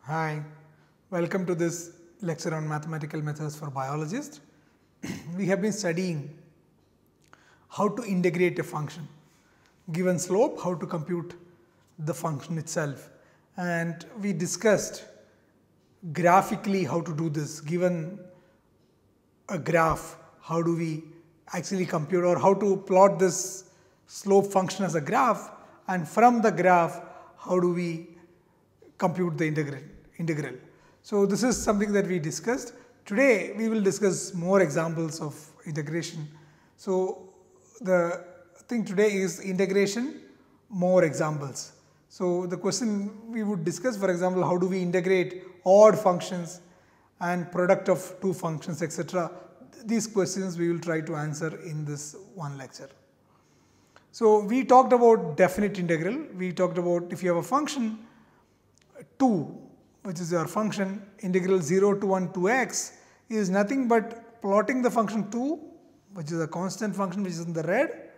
Hi, welcome to this lecture on mathematical methods for biologists. We have been studying how to integrate a function. Given slope, how to compute the function itself. And we discussed graphically how to do this. Given a graph, how do we actually compute, or how to plot this slope function as a graph, and from the graph, how do we compute the integral. So this is something that we discussed. Today we will discuss more examples of integration. So the thing today is integration, more examples. So the question we would discuss, for example, how do we integrate odd functions and product of two functions, etc. These questions we will try to answer in this one lecture. So we talked about definite integral. We talked about if you have a function 2, which is your function, integral 0 to 1 to x is nothing but plotting the function 2, which is a constant function which is in the red,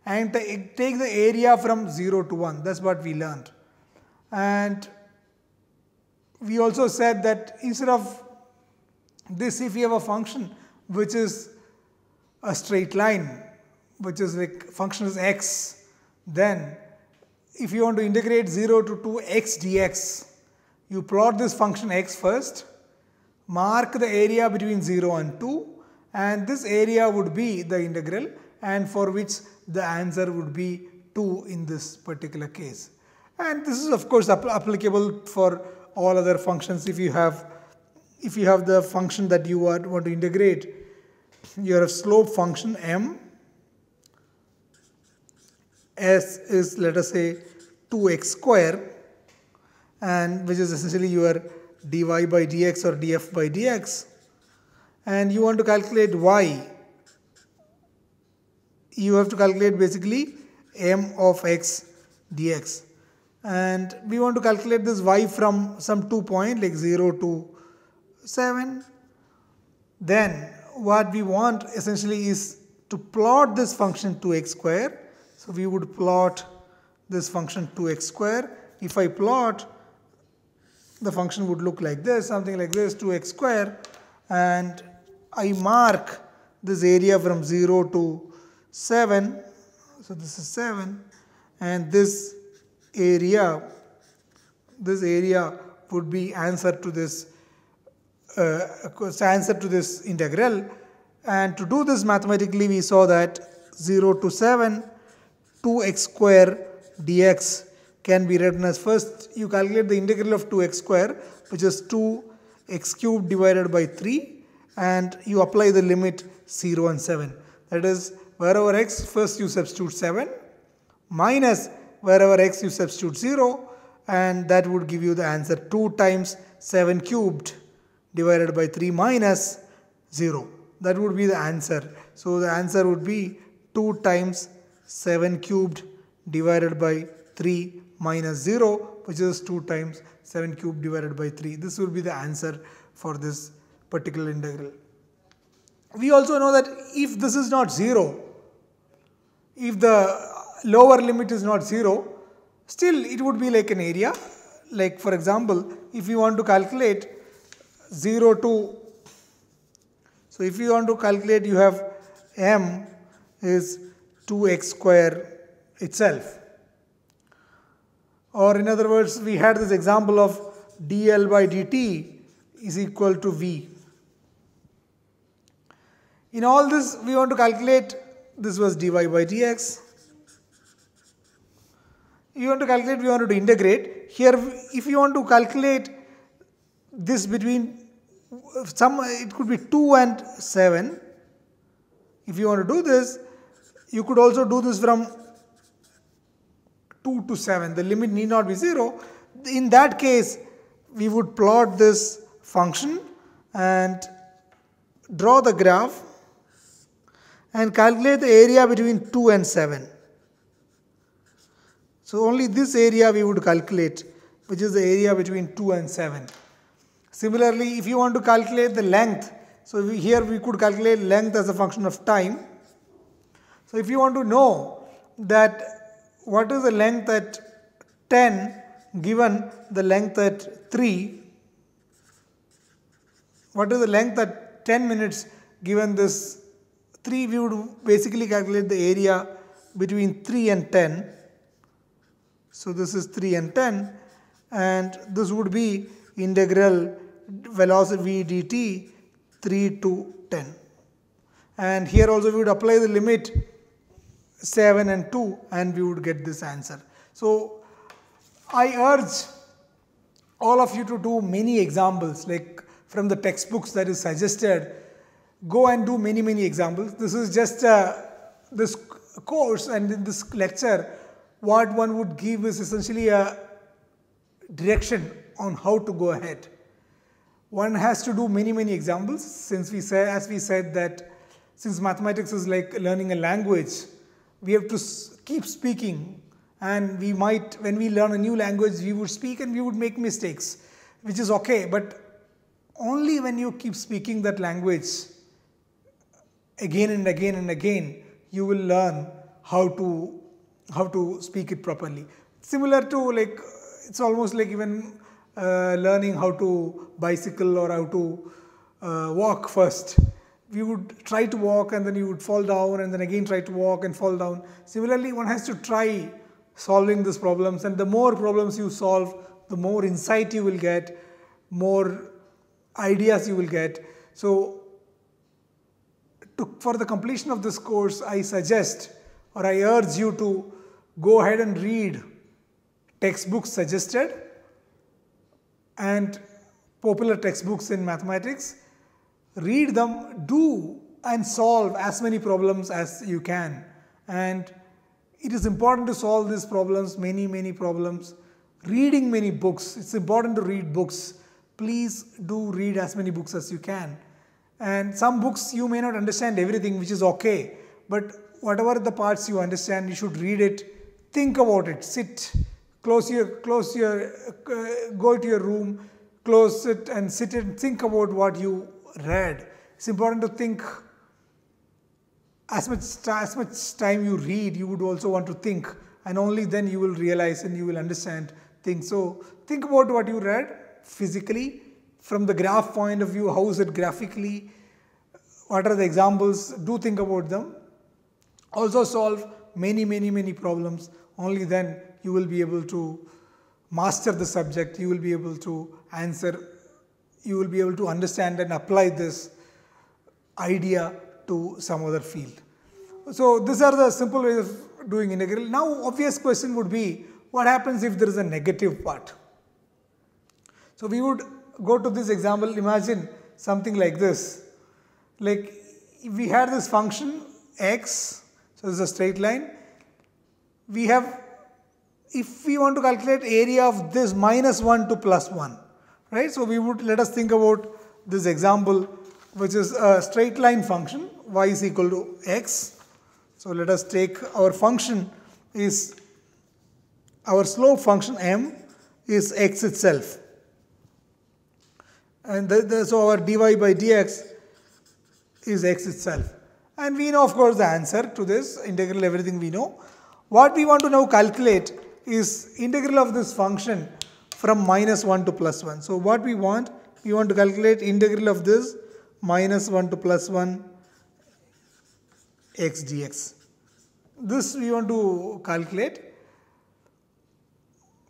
and take the area from 0 to 1. That's what we learned. And we also said that instead of this, if you have a function which is a straight line, which is like function is x, then if you want to integrate 0 to 2x dx, you plot this function x first, mark the area between 0 and 2, and this area would be the integral, and for which the answer would be 2 in this particular case. And this is of course applicable for all other functions. If you have the function that you want to integrate, your slope function m, s is, let us say, 2x square, and which is essentially your dy by dx or df by dx, and you want to calculate y, you have to calculate basically m of x dx, and we want to calculate this y from some 2 point like 0 to 7. Then what we want essentially is to plot this function 2x square. So we would plot this function 2x square. If I plot, the function would look like this, something like this, 2x square, and I mark this area from 0 to 7, so this is 7, and this area would be answer to this integral. And to do this mathematically, we saw that 0 to 7, 2x square dx can be written as, first you calculate the integral of 2x square, which is 2x cubed divided by 3, and you apply the limit 0 and 7. That is, wherever x, first you substitute 7, minus wherever x you substitute 0, and that would give you the answer 2 times 7 cubed divided by 3 minus 0. That would be the answer. So the answer would be 2 times 7 cubed divided by 3 minus 0, which is 2 times 7 cubed divided by 3. This will be the answer for this particular integral. We also know that if this is not 0, if the lower limit is not 0, still it would be like an area. Like for example, if you want to calculate 0 to, so if you want to calculate, you have m is 2x square itself. Or in other words, we had this example of dl by dt is equal to v. In all this, we want to calculate, this was dy by dx. You want to calculate, we wanted to integrate. Here, if you want to calculate this between it could be 2 and 7. If you want to do this, you could also do this from 2 to 7. The limit need not be 0. In that case, we would plot this function and draw the graph and calculate the area between 2 and 7. So only this area we would calculate, which is the area between 2 and 7. Similarly, if you want to calculate the length, so here we could calculate length as a function of time. So if you want to know that what is the length at 10 given the length at 3, what is the length at 10 minutes given this 3, we would basically calculate the area between 3 and 10. So this is 3 and 10, and this would be integral velocity v dt 3 to 10. And here also we would apply the limit 7 and 2 and we would get this answer. So I urge all of you to do many examples, like from the textbooks that is suggested. Go and do many examples. This is just this course, and in this lecture what one would give is essentially a direction on how to go ahead. One has to do many examples, since we say, as we said, that since mathematics is like learning a language, we have to keep speaking, and we might, when we learn a new language, we would speak and we would make mistakes, which is okay, but only when you keep speaking that language again and again and again, you will learn how to speak it properly. Similar to, like, it's almost like even learning how to bicycle or how to walk first. We would try to walk and then you would fall down and then again try to walk and fall down. Similarly, one has to try solving these problems, and the more problems you solve, the more insight you will get, more ideas you will get. So for the completion of this course, I suggest, or I urge you to go ahead and read textbooks suggested and popular textbooks in mathematics. Read them, do and solve as many problems as you can. And it is important to solve these problems, many problems. Reading many books, it's important to read books. Please do read as many books as you can. And some books you may not understand everything, which is okay. But whatever the parts you understand, you should read it, think about it, sit, go to your room, close it and sit and think about what you read. It's important to think. As much time you read, you would also want to think, and only then you will realize and you will understand things. So think about what you read physically, from the graph point of view, how is it graphically, what are the examples, do think about them. Also solve many problems. Only then you will be able to master the subject, you will be able to answer, you will be able to understand and apply this idea to some other field. So these are the simple ways of doing integral. Now obvious question would be, what happens if there is a negative part? So we would go to this example. Imagine something like this. Like we had this function x, so this is a straight line. We have, if we want to calculate area of this -1 to +1, right? So we would, let us think about this example, which is a straight line function, y is equal to x. So let us take our function is, our slope function m is x itself. And so our dy by dx is x itself. And we know, of course, the answer to this integral, everything we know. What we want to now calculate is integral of this function from -1 to +1. So what we want to calculate integral of this -1 to +1 x dx. This we want to calculate.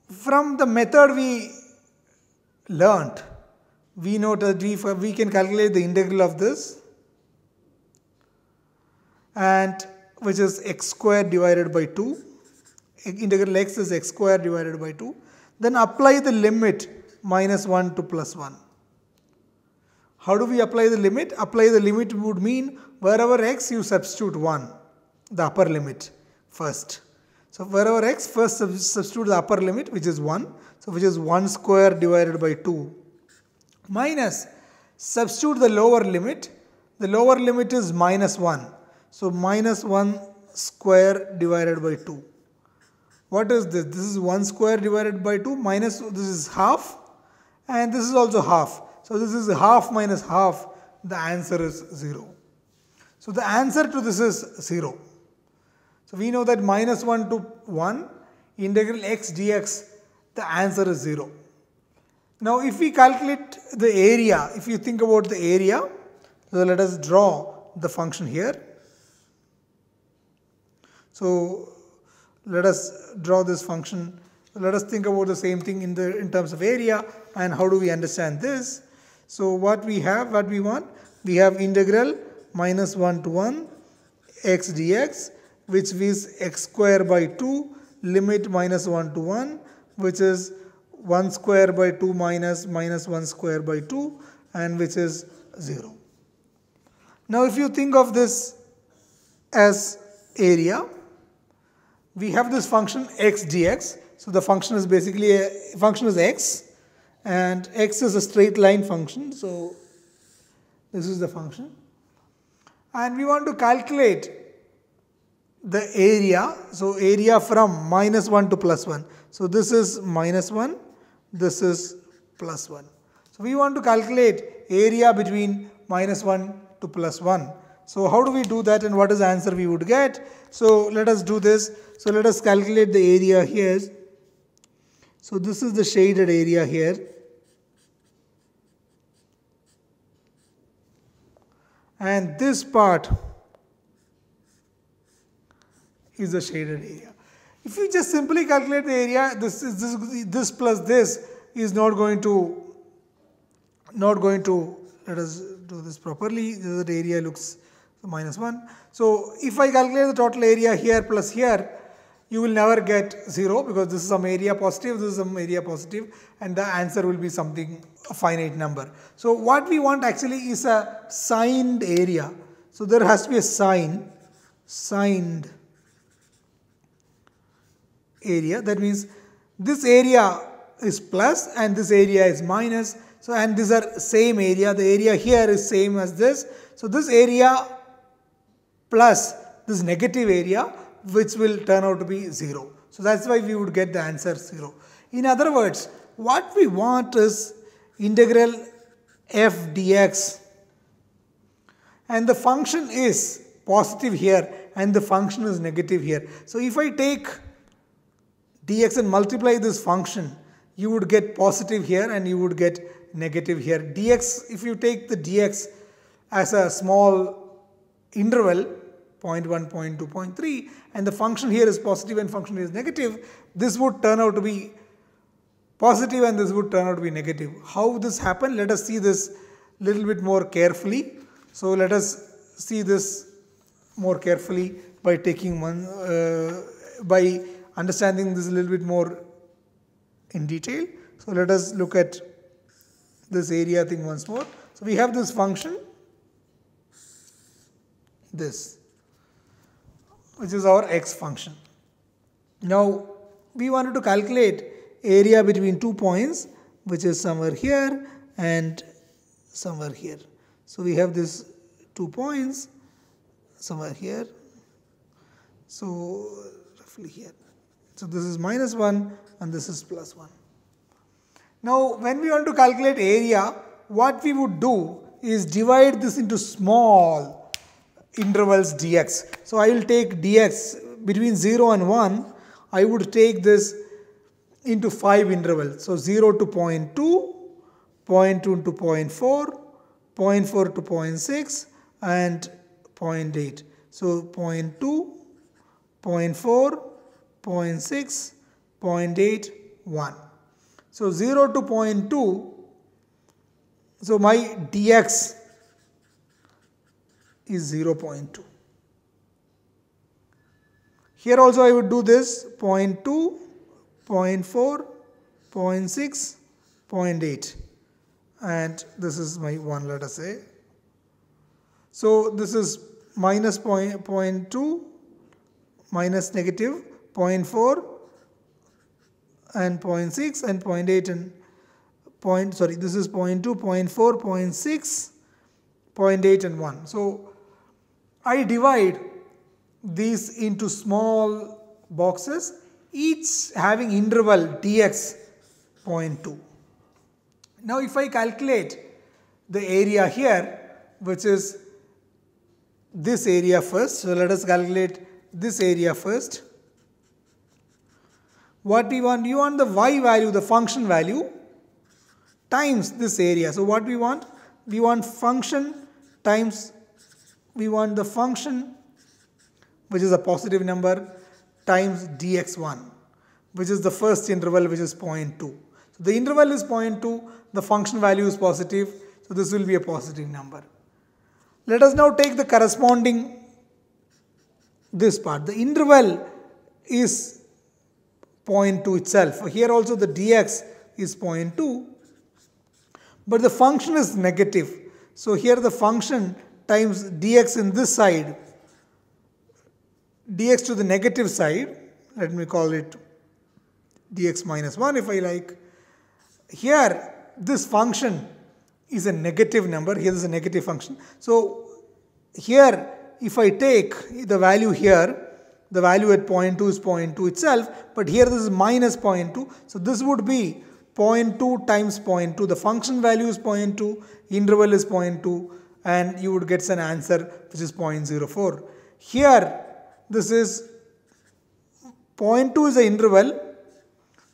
From the method we learnt, we know that we can calculate the integral of this, and which is x squared divided by 2. Integral x is x squared divided by 2. Then apply the limit -1 to +1. How do we apply the limit? Apply the limit would mean wherever x you substitute 1, the upper limit first. So wherever x, first substitute the upper limit, which is 1. So which is 1 square divided by 2, minus substitute the lower limit. The lower limit is -1. So -1 square divided by 2. What is this? This is 1 square divided by 2 minus, this is half, and this is also half. So this is half minus half, the answer is 0. So the answer to this is 0. So we know that -1 to 1, integral x dx, the answer is 0. Now if we calculate the area, if you think about the area, so let us draw the function here. So let us draw this function. Let us think about the same thing in terms of area, and how do we understand this. So what we have, what we want, we have integral minus 1 to 1 x dx, which is x square by 2 limit minus 1 to 1, which is 1 square by 2 minus 1 square by 2, and which is 0. Now if you think of this as area, we have this function x dx. So the function is basically function is x, and x is a straight line function. So this is the function, and we want to calculate the area. So area from minus 1 to plus 1. So this is minus 1, this is plus 1. So we want to calculate area between minus 1 to plus 1. So how do we do that, and what is the answer we would get? So let us do this. So let us calculate the area here. So this is the shaded area here. And this part is the shaded area. If you just simply calculate the area, this plus this is not going to, let us do this properly. The area looks minus 1. So if I calculate the total area here plus here, you will never get 0, because this is some area positive, this is some area positive, and the answer will be something, a finite number. So what we want actually is a signed area. So there has to be a signed area. That means this area is plus and this area is minus. So, and these are same area. The area here is same as this. So this area plus this negative area, which will turn out to be 0. So that's why we would get the answer 0. In other words, what we want is integral f dx, and the function is positive here and the function is negative here. So if I take dx and multiply this function, you would get positive here and you would get negative here. Dx, if you take the dx as a small interval, 0.1, 0.2, 0.3, and the function here is positive and function is negative, this would turn out to be positive and this would turn out to be negative. How this happened? Let us see this little bit more carefully. So let us see this more carefully by taking one, by understanding this a little bit more in detail. So let us look at this area thing once more. So we have this function, this, which is our x function. Now we wanted to calculate area between 2 points, which is somewhere here and somewhere here. So we have this 2 points somewhere here. So roughly here. So this is minus 1 and this is plus 1. Now when we want to calculate area, what we would do is divide this into small intervals dx. So I will take dx between 0 and 1, I would take this into 5 intervals. So 0 to 0.2, 0.2 to 0.4, 0.4 to 0.6 and 0.8. So 0.2, 0.4, 0.6, 0.8, 1. So 0 to 0.2, so my dx is 0.2. Here also I would do this 0.2, 0.4, 0.6, 0.8, and this is my 1, let us say. So this is minus 0.2 minus negative 0.4 and 0.6 and 0.8 and this is 0.2, 0.4, 0.6, 0.8 and 1. So I divide these into small boxes, each having interval dx 0.2. Now if I calculate the area here, which is this area first, so let us calculate this area first. What we want? You want the y value, the function value, times this area. So what we want? We want function times, we want the function which is a positive number times dx1, which is the first interval, which is 0.2. So the interval is 0.2, the function value is positive, so this will be a positive number. Let us now take the corresponding this part. The interval is 0.2 itself. Here also the dx is 0.2, but the function is negative. So here the function times dx in this side, dx to the negative side, let me call it dx minus 1 if I like. Here this function is a negative number, here is a negative function. So here if I take the value here, the value at 0.2 is 0.2 itself, but here this is minus 0.2. So this would be 0.2 times 0.2. The function value is 0.2, interval is 0.2, and you would get an answer which is 0.04. Here this is 0.2 is the interval,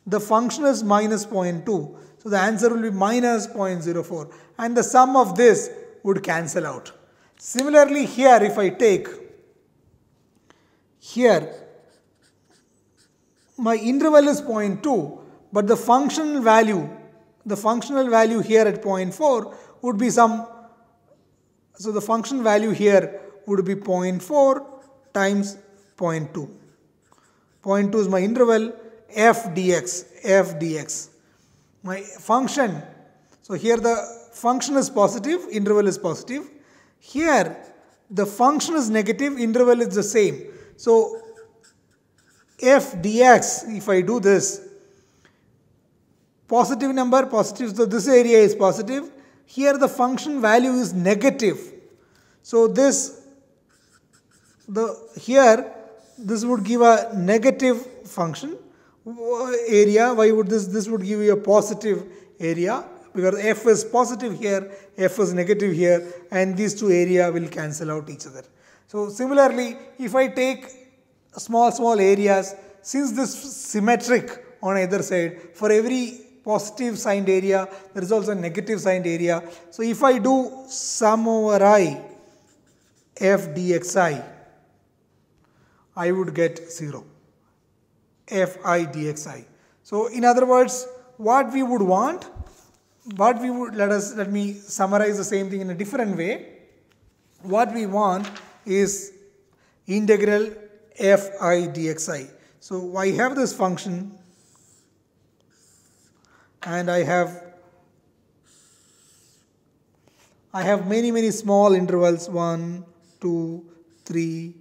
the function is minus 0.2. So the answer will be minus 0.04, and the sum of this would cancel out. Similarly here if I take here my interval is 0.2, but the functional value here at 0.4 would be some, so the function value here would be 0.4 times 0.2. 0.2 is my interval, f dx. My function, so here the function is positive, interval is positive. Here the function is negative, interval is the same. So f dx, if I do this, positive number, positive, so this area is positive. Here the function value is negative. So this would give a negative function area. Why would this would give you a positive area? Because f is positive here, f is negative here, and these two areas will cancel out each other. So similarly, if I take small areas, since this is symmetric on either side, for every positive signed area, there is also a negative signed area. So if I do sum over I, f dxi, I would get 0. fi dxi. So in other words, what we would want, let me summarize the same thing in a different way. What we want is integral fi dxi. So I have this function, and I have many small intervals, 1, 2, 3,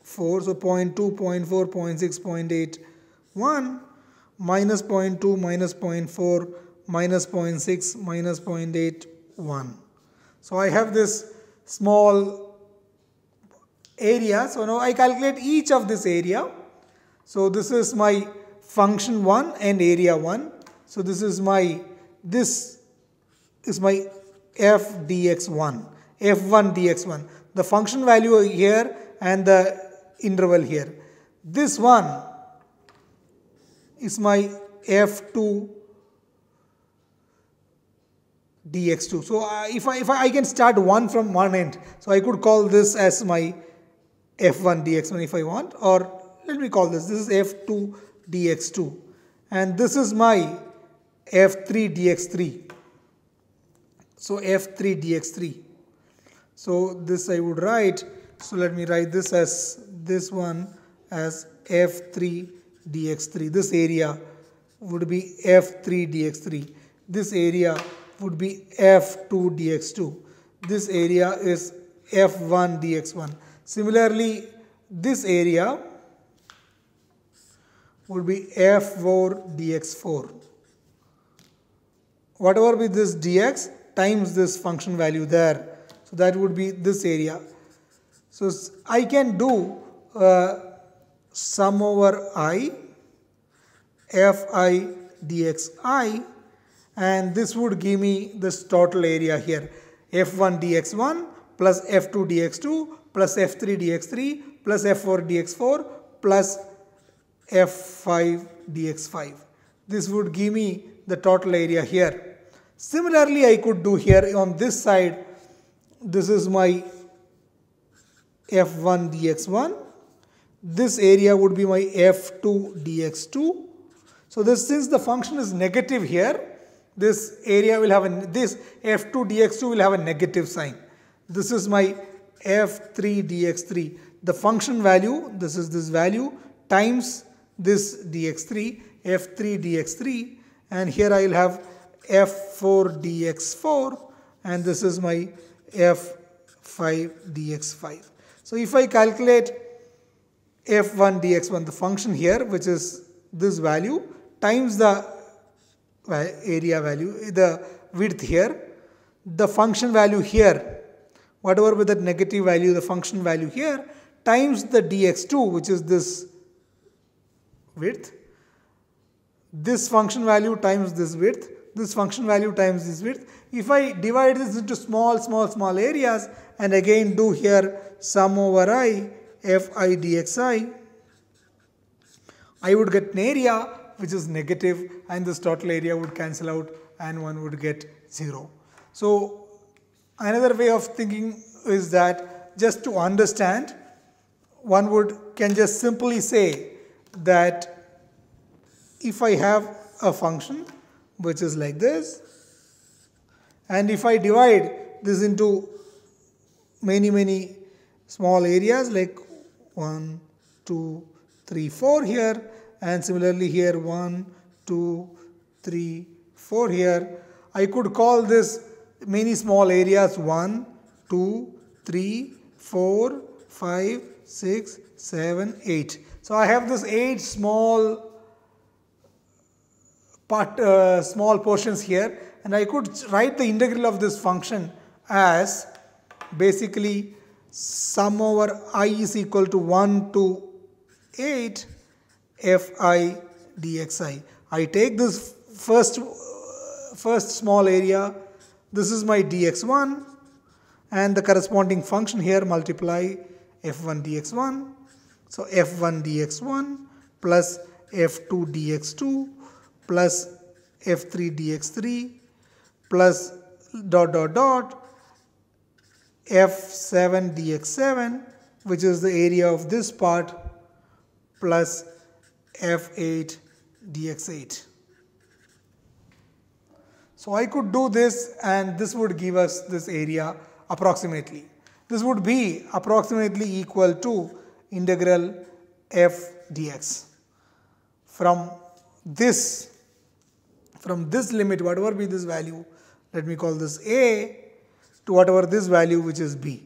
4. So 0.2, 0.4, 0.6, 0.8, 1, minus 0.2, minus 0.4, minus 0.6, minus 0.8, 1. So I have this small area. So now I calculate each of this area. So this is my function 1 and area 1. So this is my f dx1, f1 dx1. The function value here and the interval here. This one is my f2 dx2. So if I can start 1 from one end, so I could call this as my f1 dx1 if I want, or let me call this is f2 dx2, and this is my f3 dx3. So f3 dx3. So this I would write, so let me write this as this one as f3 dx3. This area would be f3 dx3. This area would be f2 dx2. This area is f1 dx1. Similarly, this area would be f4 dx4. Whatever be this dx times this function value there. So that would be this area. So I can do sum over I, fi dxi, and this would give me this total area here, f1 dx1 plus f2 dx2 plus f3 dx3 plus f4 dx4 plus f5 dx5. This would give me the total area here. Similarly, I could do here on this side, this is my f1 dx1, this area would be my f2 dx2. So this, since the function is negative here, this area will have this f2 dx2 will have a negative sign. This is my f3 dx3. The function value, this is this value times this dx3, f3 dx3, and here I will have f4 dx4, and this is my f5 dx5. So if I calculate f1 dx1, the function here, which is this value times the area value, the width here, the function value here, whatever with that negative value, the function value here, times the dx2, which is this width, this function value times this width, this function value times this width. If I divide this into small areas and again do here sum over I, fi dxi, I would get an area which is negative, and this total area would cancel out and one would get 0. So another way of thinking is that just to understand, one can just simply say that if I have a function which is like this, and if I divide this into many small areas like 1, 2, 3, 4 here, and similarly here 1, 2, 3, 4 here, I could call this many small areas 1, 2, 3, 4, 5, 6, 7, 8. So I have this 8 small portions here, and I could write the integral of this function as basically sum over I is equal to 1 to 8 fi dxi. I take this first small area, this is my dx1, and the corresponding function here multiply f1 dx1. So f1 dx1 plus f2 dx2 plus f3 dx3 plus f7 dx7, which is the area of this part, plus f8 dx8. So I could do this, and this would give us this area approximately. This would be approximately equal to integral f dx. From this limit, whatever be this value, let me call this a, to whatever this value which is b.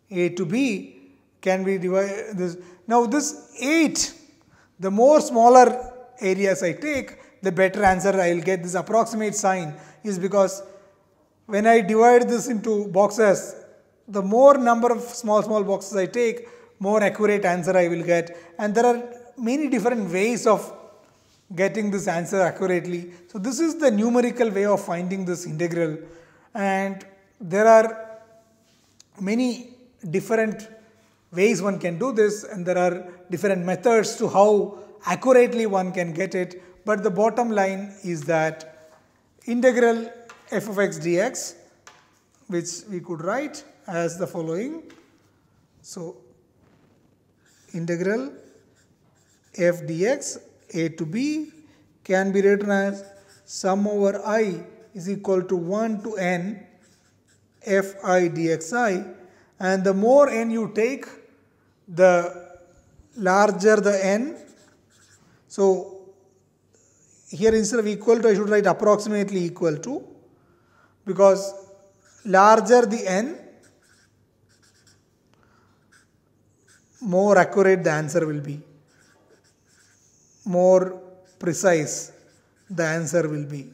A to b can be divided this. Now this 8, the more smaller areas I take, the better answer I will get. This approximate sign is because when I divide this into boxes, the more number of small boxes I take, more accurate answer I will get. And there are many different ways of getting this answer accurately. So this is the numerical way of finding this integral, and there are many different ways one can do this, and there are different methods to how accurately one can get it. But the bottom line is that integral f of x dx, which we could write as the following. So integral f dx a to b can be written as sum over I is equal to 1 to n fi dxi, and the more n you take, the larger the n. So here instead of equal to, I should write approximately equal to, because larger the n, more accurate the answer will be, more precise the answer will be.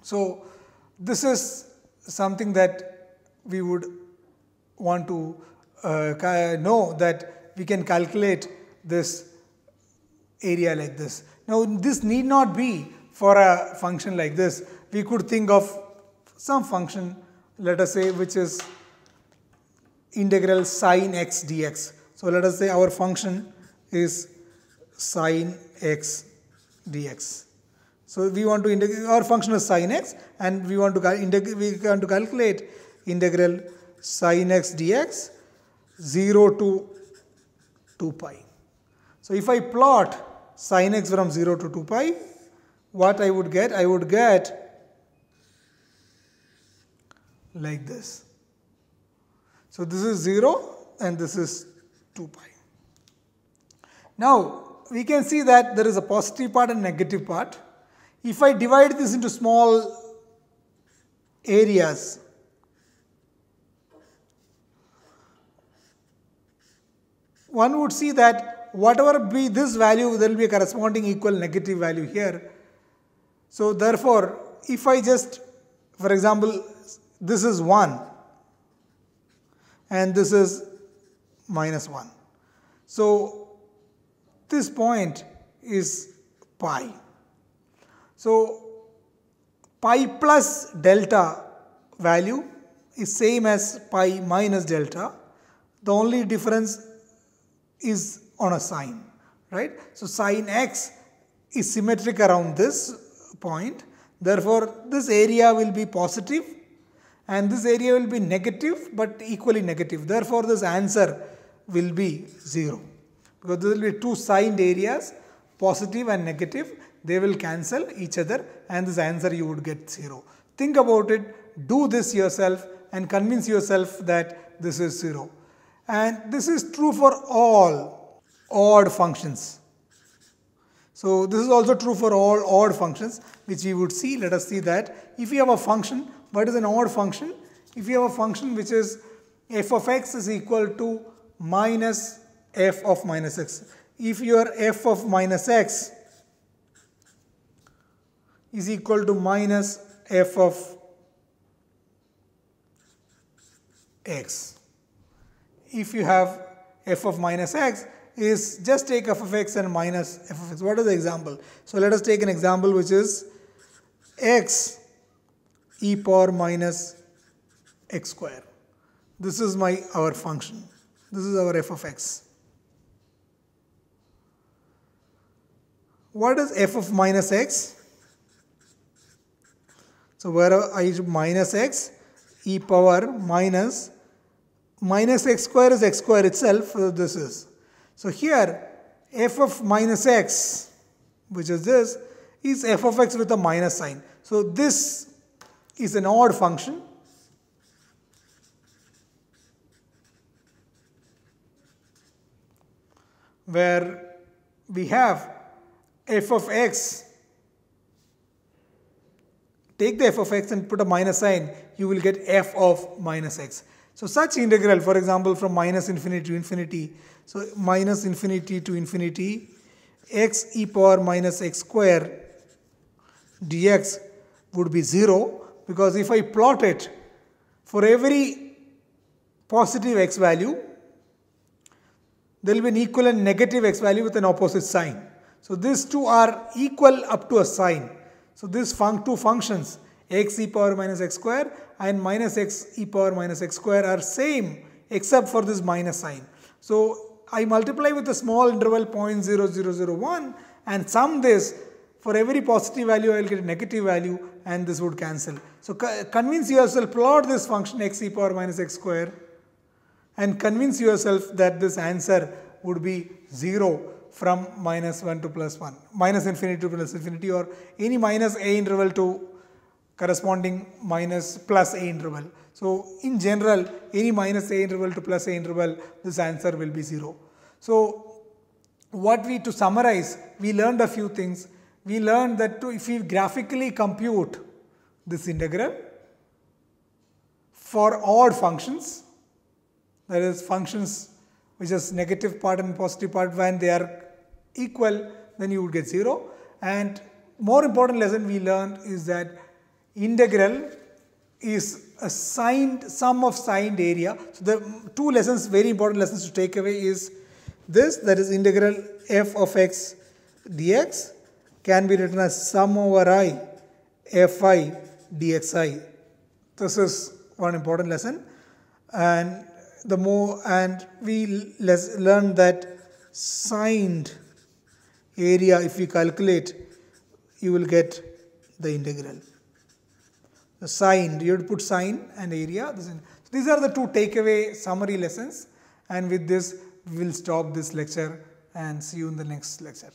So this is something that we would want to know, that we can calculate this area like this. Now this need not be for a function like this. We could think of some function, let us say, which is integral sine x dx. So let us say our function is sine x dx. So we want to integrate, our function is sine x, and we want to calculate integral sine x dx 0 to 2 pi. So if I plot sine x from 0 to 2 pi, what I would get? I would get like this. So this is 0 and this is 2 pi. Now we can see that there is a positive part and negative part. If I divide this into small areas, one would see that whatever be this value, there will be a corresponding equal negative value here. So therefore, if I just, for example, this is 1 and this is minus 1. So this point is pi. So pi plus delta value is same as pi minus delta. The only difference is on a sign, right? So sine x is symmetric around this point. Therefore, this area will be positive and this area will be negative but equally negative. Therefore, this answer will be 0 because there will be two signed areas, positive and negative. They will cancel each other and this answer you would get 0. Think about it, do this yourself and convince yourself that this is 0. And this is true for all odd functions. So this is also true for all odd functions, which we would see. Let us see that if you have a function, what is an odd function? If you have a function which is f of x is equal to minus f of minus x. If your f of minus x is equal to minus f of x. If you have f of minus x is just take f of x and minus f of x. What is the example? So let us take an example which is x e power minus x square. This is our function. This is our f of x. What is f of minus x? So where I minus x e power minus x square is x square itself. So this is. So here f of minus x, which is this, is f of x with a minus sign. So this is an odd function. Where we have f of x, take the f of x and put a minus sign, you will get f of minus x. So such integral, for example, from minus infinity to infinity, so minus infinity to infinity, x e power minus x square dx would be 0, because if I plot it for every positive x value, there will be an equivalent negative x value with an opposite sign. So these two are equal up to a sign. So these two functions, x e power minus x square and minus x e power minus x square, are same except for this minus sign. So I multiply with a small interval 0.0001 and sum this. For every positive value I will get a negative value and this would cancel. So convince yourself, plot this function x e power minus x square and convince yourself that this answer would be 0 from minus 1 to plus 1, minus infinity to plus infinity, or any minus a interval to corresponding minus plus a interval. So in general, any minus a interval to plus a interval, this answer will be 0. So to summarize, we learned a few things. We learned that if we graphically compute this integral for odd functions, that is functions which is negative part and positive part, when they are equal, then you would get 0. And more important lesson we learned is that integral is a sum of signed area. So the two lessons, very important lessons to take away is this, that is integral f of x dx can be written as sum over I fi dxi. This is one important lesson. And we learned that signed area, if we calculate, you will get the integral. The sine, you have to put sine and area. These are the two takeaway summary lessons, and with this we will stop this lecture and see you in the next lecture.